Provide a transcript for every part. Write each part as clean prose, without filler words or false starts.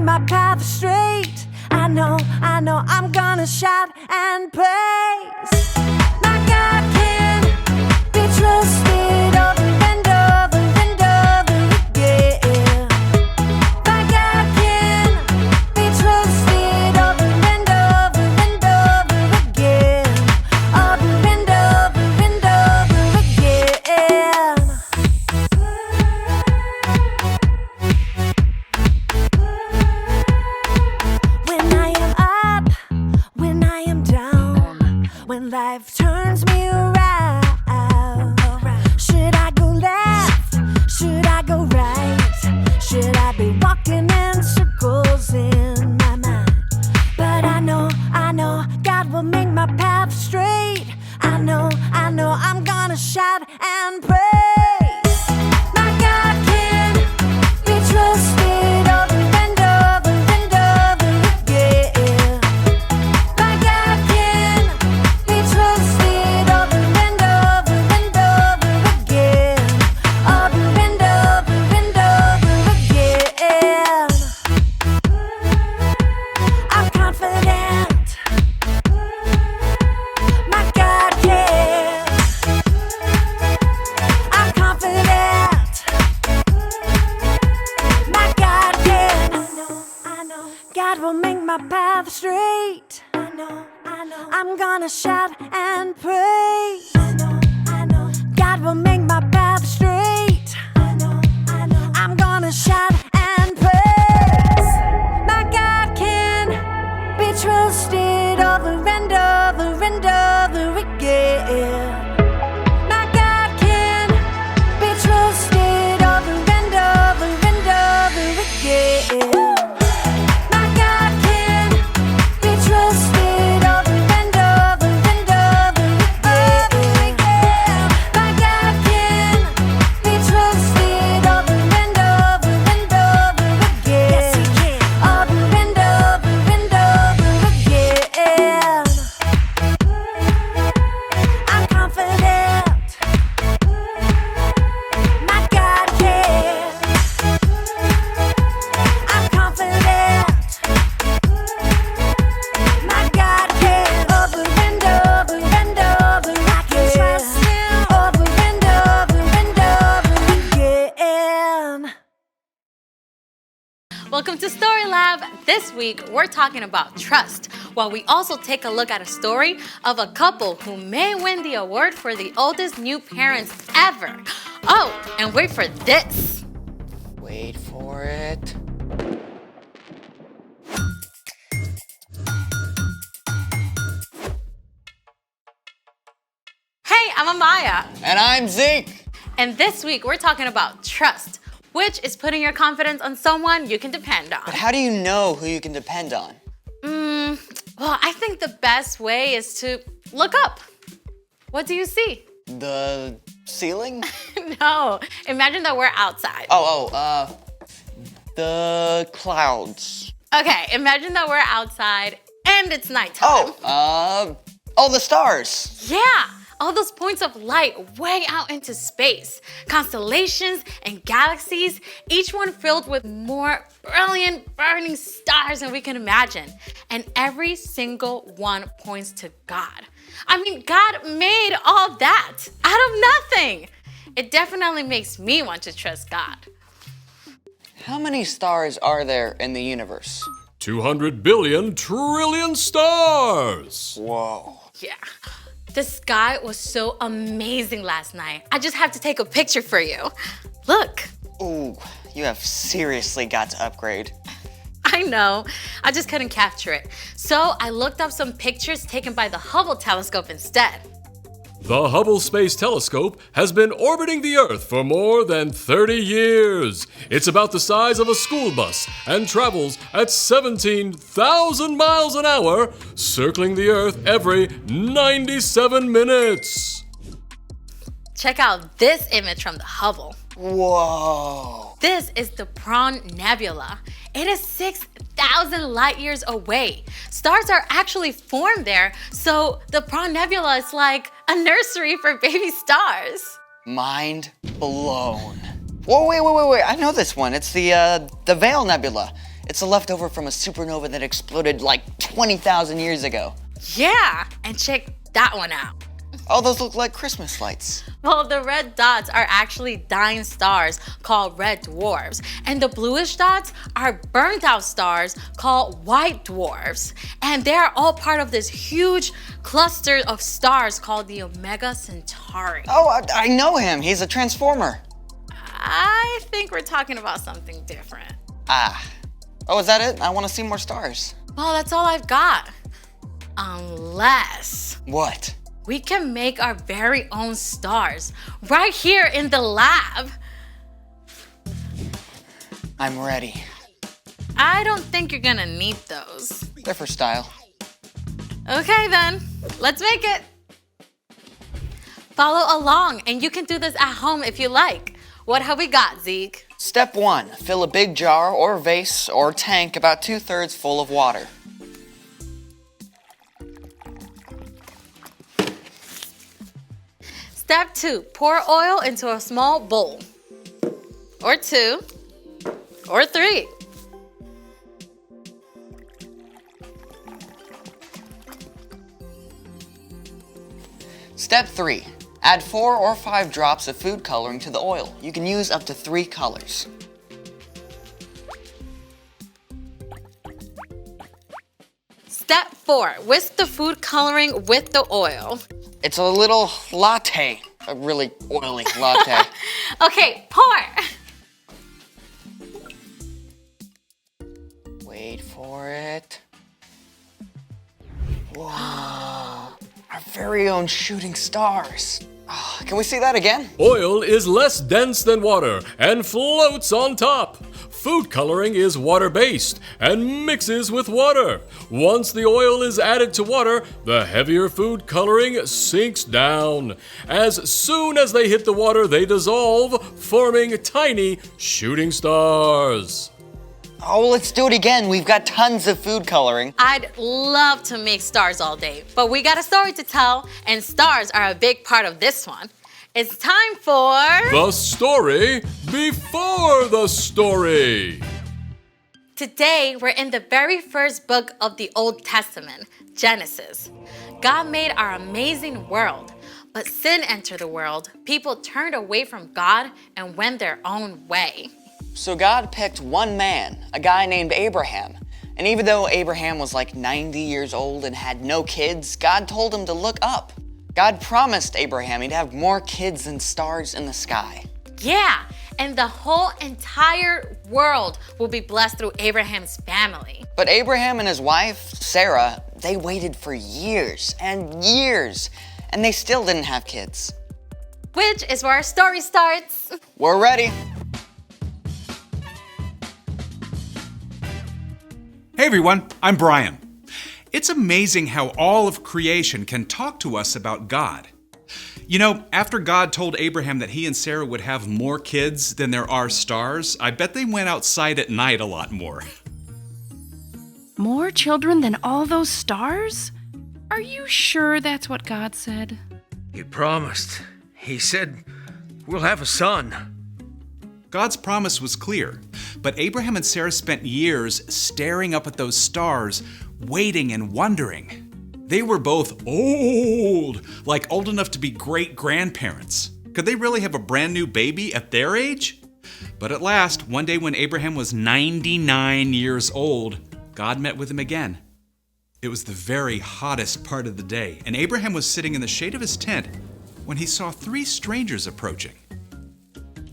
my path straight. I know, I'm gonna shout and praise. My God can be trusted over and over and over again. My God can be trusted over and over and over again. Over and over and over again. When I am up, when I am down, when life turns me around, should I go left? Should I go right? Should I be walking in circles in my mind? But I know God will make my path straight. I know I'm gonna shout and praise. My God can be trusted over and over and over again. My God can be trusted over and over and over again. Over and over and over again. I'm confident. My God can. I'm confident. My God can. I know. God will make my path straight. I know. I'm gonna shout and praise. I know. God will make my path straight. I know. I'm gonna shout and praise. My God can be trusted over and over and over again. My God can be trusted over and over and over again. My God can be trusted over and over and over again. My God can be trusted over and over and over again. Yes, He can. Over and over and over again. I'm confident. My God can. I'm confident. My God can. Over and over and over. I can trust Him. Over and over and over again. Welcome to Story Lab. This week, we're talking about trust, while we also take a look at a story of a couple who may win the award for the oldest new parents ever. Oh, and wait for this. Wait for it. Hey, I'm Amaya. And I'm Zeke. And this week, we're talking about trust, which is putting your confidence on someone you can depend on. But how do you know who you can depend on? Well, I think the best way is to look up. What do you see? The ceiling? No, imagine that we're outside. The clouds. Okay, imagine that we're outside and it's nighttime. The stars. Yeah, all those points of light way out into space. Constellations and galaxies, each one filled with more brilliant, burning stars than we can imagine. And every single one points to God. I mean, God made all that out of nothing. It definitely makes me want to trust God. How many stars are there in the universe? 200 billion trillion stars! Whoa. Yeah. The sky was so amazing last night. I just have to take a picture for you. Look. Ooh, you have seriously got to upgrade. I know, I just couldn't capture it. So I looked up some pictures taken by the Hubble telescope instead. The Hubble Space Telescope has been orbiting the Earth for more than 30 years. It's about the size of a school bus and travels at 17,000 miles an hour, circling the Earth every 97 minutes. Check out this image from the Hubble. Whoa. This is the Prone Nebula. It is 6,000 light years away. Stars are actually formed there, so the Prone Nebula is like a nursery for baby stars. Mind blown. Whoa, wait. I know this one. It's the Veil Nebula. It's a leftover from a supernova that exploded like 20,000 years ago. Yeah, and check that one out. Oh, those look like Christmas lights. Well, the red dots are actually dying stars called red dwarfs, and the bluish dots are burnt out stars called white dwarfs. And they're all part of this huge cluster of stars called the Omega Centauri. Oh, I know him. He's a transformer. I think we're talking about something different. Ah. Oh, is that it? I want to see more stars. Well, that's all I've got. Unless What? we can make our very own stars right here in the lab. I'm ready. I don't think you're gonna need those. They're for style. Okay then, let's make it. Follow along, and you can do this at home if you like. What have we got, Zeke? Step 1. Fill a big jar or vase or tank about 2/3 full of water. Step 2, pour oil into a small bowl. Or 2, or 3. Step 3. Add 4 or 5 drops of food coloring to the oil. You can use up to 3 colors. Step 4, whisk the food coloring with the oil. It's a little latte. A really oily latte. Okay, pour. Wait for it. Whoa. Our very own shooting stars. Oh, can we see that again? Oil is less dense than water and floats on top. Food coloring is water-based and mixes with water. Once the oil is added to water, the heavier food coloring sinks down. As soon as they hit the water, they dissolve, forming tiny shooting stars. Oh, let's do it again. We've got tons of food coloring. I'd love to make stars all day, but we got a story to tell, and stars are a big part of this one. It's time for... The story before the story. Today, we're in the very first book of the Old Testament, Genesis. God made our amazing world, but sin entered the world. People turned away from God and went their own way. So God picked one man, a guy named Abraham. And even though Abraham was like 90 years old and had no kids, God told him to look up. God promised Abraham he'd have more kids than stars in the sky. Yeah, and the whole entire world will be blessed through Abraham's family. But Abraham and his wife, Sarah, they waited for years and years, and they still didn't have kids. Which is where our story starts. We're ready. Hey everyone, I'm Brian. It's amazing how all of creation can talk to us about God. You know, after God told Abraham that he and Sarah would have more kids than there are stars, I bet they went outside at night a lot more. More children than all those stars? Are you sure that's what God said? He promised. He said, we'll have a son. God's promise was clear, but Abraham and Sarah spent years staring up at those stars, waiting and wondering. They were both old, like old enough to be great-grandparents. Could they really have a brand new baby at their age? But at last, one day when Abraham was 99 years old, God met with him again. It was the very hottest part of the day, and Abraham was sitting in the shade of his tent when he saw 3 strangers approaching.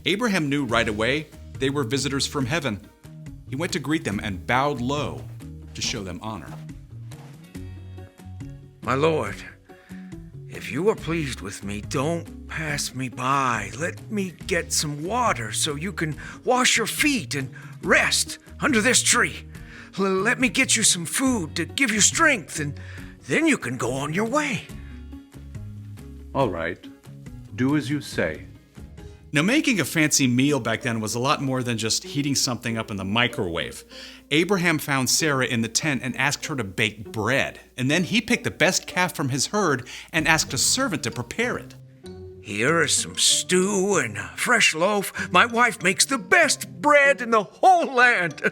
Abraham knew right away they were visitors from heaven. He went to greet them and bowed low to show them honor. My lord, if you are pleased with me, don't pass me by. Let me get some water so you can wash your feet and rest under this tree. Let me get you some food to give you strength, and then you can go on your way. All right, do as you say. Now, making a fancy meal back then was a lot more than just heating something up in the microwave. Abraham found Sarah in the tent and asked her to bake bread. And then he picked the best calf from his herd and asked a servant to prepare it. Here is some stew and a fresh loaf. My wife makes the best bread in the whole land.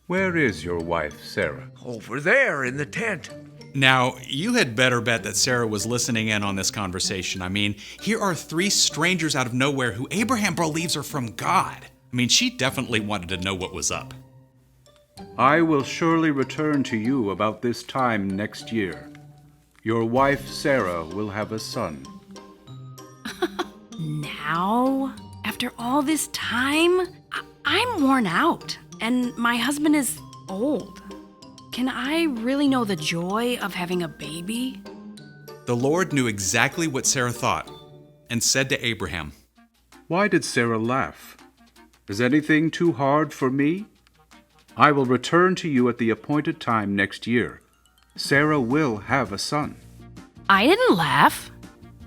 Where is your wife, Sarah? Over there in the tent. Now, you had better bet that Sarah was listening in on this conversation. I mean, here are three strangers out of nowhere who Abraham believes are from God. I mean, she definitely wanted to know what was up. I will surely return to you about this time next year. Your wife, Sarah, will have a son. Now? After all this time? I'm worn out, and my husband is old. Can I really know the joy of having a baby? The Lord knew exactly what Sarah thought and said to Abraham, Why did Sarah laugh? Is anything too hard for me? I will return to you at the appointed time next year. Sarah will have a son. I didn't laugh.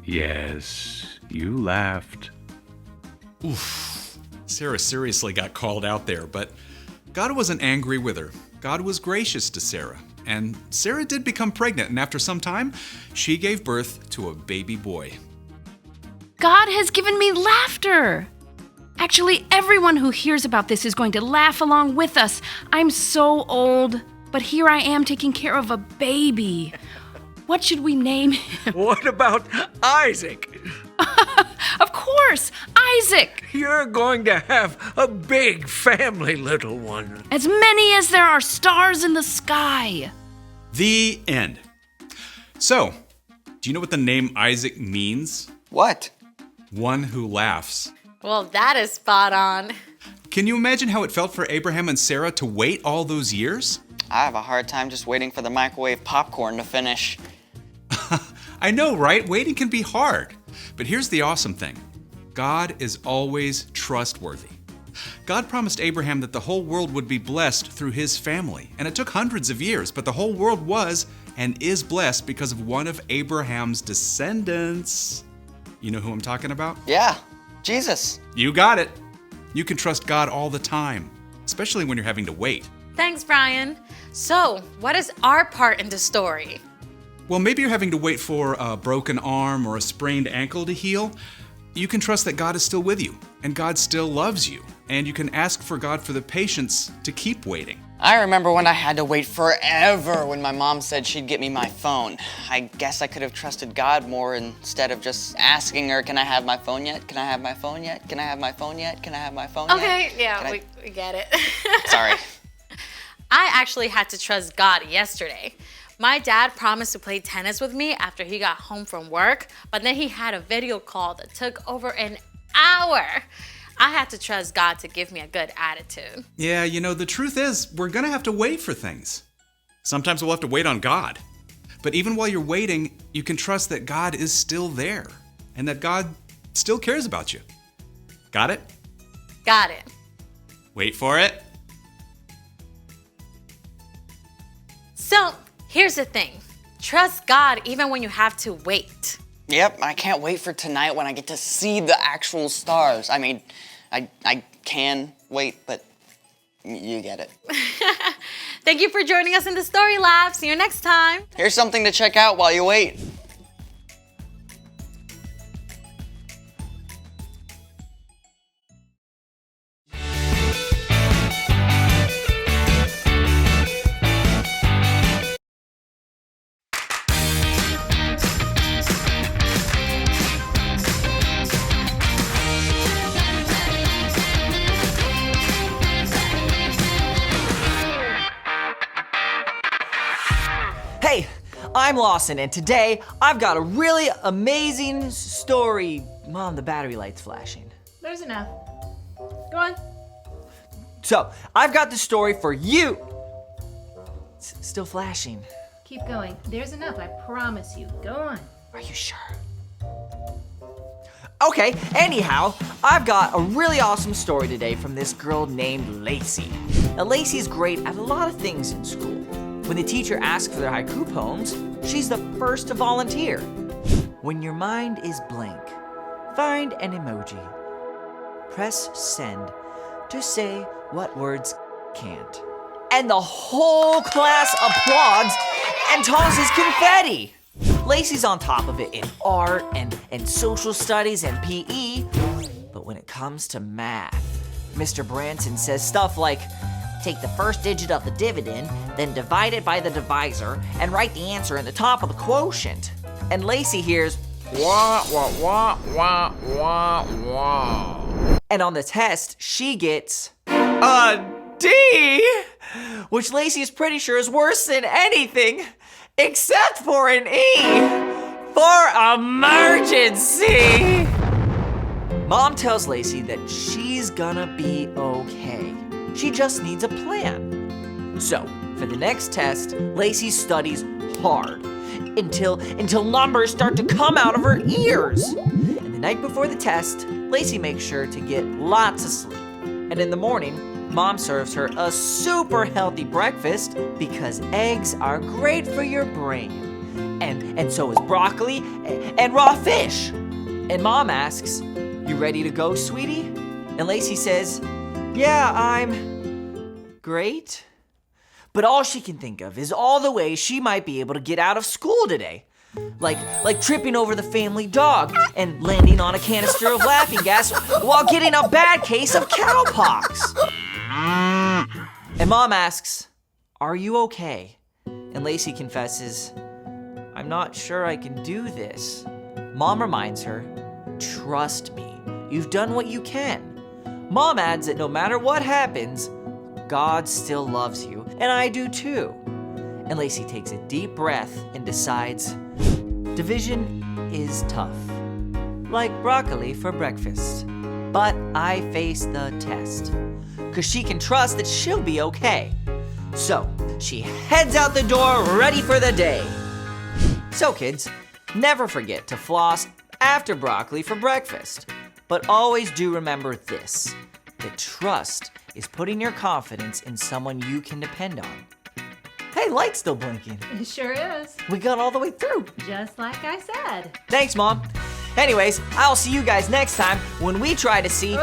Yes, you laughed. Oof. Sarah seriously got called out there, but God wasn't angry with her. God was gracious to Sarah, and Sarah did become pregnant, and after some time, she gave birth to a baby boy. God has given me laughter. Actually, everyone who hears about this is going to laugh along with us. I'm so old, but here I am taking care of a baby. What should we name him? What about Isaac? Of course, Isaac! You're going to have a big family, little one. As many as there are stars in the sky. The end. So, do you know what the name Isaac means? What? One who laughs. Well, that is spot on. Can you imagine how it felt for Abraham and Sarah to wait all those years? I have a hard time just waiting for the microwave popcorn to finish. I know, right? Waiting can be hard. But here's the awesome thing. God is always trustworthy. God promised Abraham that the whole world would be blessed through his family. And it took hundreds of years, but the whole world was and is blessed because of one of Abraham's descendants. You know who I'm talking about? Yeah, Jesus. You got it. You can trust God all the time, especially when you're having to wait. Thanks, Brian. So, what is our part in the story? Well, maybe you're having to wait for a broken arm or a sprained ankle to heal. You can trust that God is still with you, and God still loves you, and you can ask for God for the patience to keep waiting. I remember when I had to wait forever when my mom said she'd get me my phone. I guess I could have trusted God more instead of just asking her, can I have my phone yet? Can I have my phone yet? Can I have my phone yet? Can I have my phone yet? Okay, yeah, Can we get it. Sorry. I actually had to trust God yesterday. My dad promised to play tennis with me after he got home from work, but then he had a video call that took over an hour. I had to trust God to give me a good attitude. Yeah, you know, the truth is, we're gonna have to wait for things. Sometimes we'll have to wait on God. But even while you're waiting, you can trust that God is still there and that God still cares about you. Got it? Got it. Wait for it. So, here's the thing. Trust God even when you have to wait. Yep, I can't wait for tonight when I get to see the actual stars. I mean, I can wait, but you get it. Thank you for joining us in the Story Lab. See you next time. Here's something to check out while you wait. Hey, I'm Lawson, and today I've got a really amazing story. Mom, the battery light's flashing. There's enough. Go on. So, I've got the story for you. It's still flashing. Keep going. There's enough, I promise you. Go on. Are you sure? Okay, anyhow, I've got a really awesome story today from this girl named Lacey. Now, Lacey's great at a lot of things in school. When the teacher asks for their haiku poems, she's the first to volunteer. When your mind is blank, find an emoji. Press send to say what words can't. And the whole class applauds and tosses confetti. Lacey's on top of it in art and social studies and PE. But when it comes to math, Mr. Branson says stuff like, take the first digit of the dividend, then divide it by the divisor, and write the answer in the top of the quotient. And Lacey hears, Wah, wah, wah, wah, wah, wah. and on the test, she gets a D, which Lacey is pretty sure is worse than anything except for an E for emergency. Mom tells Lacey that she's gonna be okay. She just needs a plan. So, for the next test, Lacey studies hard until numbers start to come out of her ears. And the night before the test, Lacey makes sure to get lots of sleep. And in the morning, Mom serves her a super healthy breakfast because eggs are great for your brain. And so is broccoli and raw fish. And Mom asks, "You ready to go, sweetie?" And Lacey says, "Yeah, I'm great." But all she can think of is all the ways she might be able to get out of school today. Like tripping over the family dog and landing on a canister of laughing gas while getting a bad case of cowpox. And Mom asks, "Are you okay?" And Lacey confesses, "I'm not sure I can do this." Mom reminds her, "Trust me, you've done what you can." Mom adds that no matter what happens, God still loves you, and I do too. And Lacey takes a deep breath and decides, division is tough, like broccoli for breakfast. But I face the test, because she can trust that she'll be okay. So she heads out the door ready for the day. So kids, never forget to floss after broccoli for breakfast. But always do remember this, that trust is putting your confidence in someone you can depend on. Hey, light's still blinking. It sure is. We got all the way through. Just like I said. Thanks, Mom. Anyways, I'll see you guys next time when we try to see